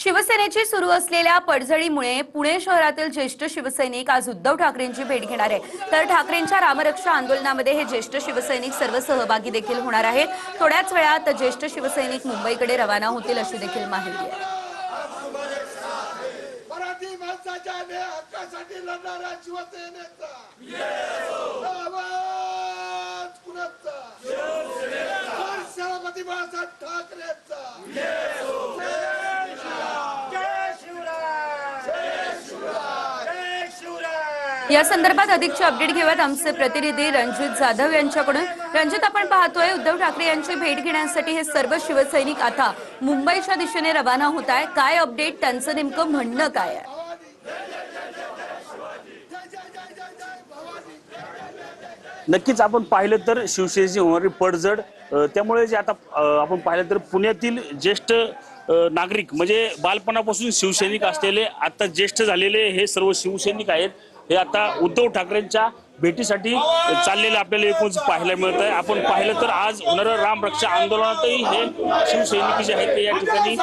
शिवसेनेची सुरू असलेल्या पडझडीमुळे पुणे शहरातील ज्येष्ठ शिवसैनिक आज उद्धव ठाकरेंची भेट घेणार आहे। तर ठाकरेंच्या रामरक्षा आंदोलनामध्ये हे ज्येष्ठ शिवसैनिक सर्व सहभागी देखील होणार आहेत। थोड्याच वेळात ज्येष्ठ शिवसैनिक मुंबईकडे रवाना होतील अशी देखील माहिती आहे। या संदर्भात अधिकचे अपडेट घेऊयात आमचे प्रतिनिधी रणजित जाधव यांच्याकडून। रणजित, आपण पाहतोय उद्धव ठाकरे यांची भेट घेण्यासाठी हे सर्व शिवसैनिक आता मुंबईच्या दिशेने रवाना होत आहे। काय अपडेट, त्यांचं नेमकं म्हणणं काय आहे? नक्कीच आपण पाहिलं तर शिवसेनेची होणारी पडझड, त्यामुळे जे आता आपण पाहिलं तर पुण्यातील ज्येष्ठ नागरिक म्हणजे बालपणापासून शिवसैनिक असलेले आता ज्येष्ठ झालेले हे सर्व शिवसैनिक आहेत। हे आता उद्धव ठाकरेंच्या भेटीसाठी चाललेले आपल्याला एकूणच पाहायला मिळत आहे। आपण पाहिलं तर आज होणाऱ्या रामरक्षा आंदोलनातही हे शिवसैनिक जे आहेत ते या ठिकाणी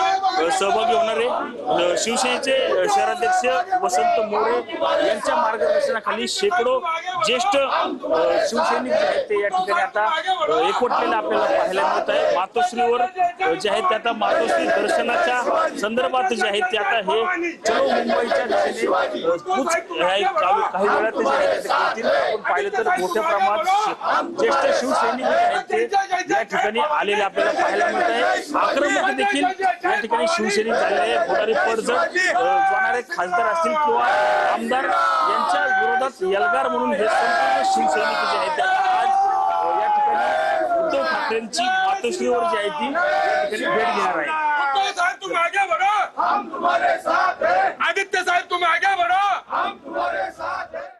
सहभागी होणार आहे। शिवसेनेचे शहराध्यक्ष वसंत मोरे यांच्या मार्गदर्शनाखाली शेकडो ज्येष्ठ शिवसैनिक जे आहेत ते या ठिकाणी आता एकवटलेलं आपल्याला पाहायला मिळत आहे। मातोश्रीवर जे आहेत ते आता मातोश्री दर्शनाच्या संदर्भात जे आहेत ते आता हे चलो मुंबईच्या दिशेने काही वेळात जे आहेत ते करतील। आपण पाहिलं तर मोठ्या प्रमाणात ज्येष्ठ शिवसैनिक आहेत ते या ठिकाणी आलेले आपल्याला पाहायला मिळत आहे। आक्रमक देखील या ठिकाणी शिवसैनिक झालेले होणारी पडझड जाणारे खासदार असतील किंवा आमदार यांच्या विरोधात एल्गार म्हणून हे संपूर्ण शिवसैनिक जे आहेत आज या ठिकाणी उद्धव ठाकरेंची मातोश्रीवर जी आहे ती या ठिकाणी भेट घेणार आहे। तुम आगे बढ़ो, हम तुम्हारे साथ हैं। आदित्य साहेब तुम आगे बढ़ो, हम तुम्हारे साथ हैं।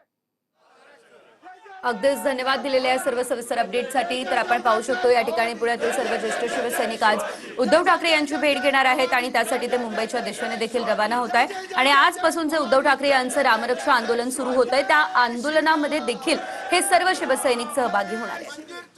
अगदीच धन्यवाद दिलेल्या सर्व सविस्तर अपडेटसाठी। तर आपण पाहू शकतो या ठिकाणी पुण्यातील सर्व ज्येष्ठ शिवसैनिक आज उद्धव ठाकरे यांची भेट घेणार आहेत आणि त्यासाठी ते मुंबईच्या दिशेने देखील रवाना होत आहे। आणि आजपासून जे उद्धव ठाकरे यांचं रामरक्षा आंदोलन सुरू होत आहे त्या आंदोलनामध्ये देखील हे सर्व शिवसैनिक सहभागी होणार आहेत।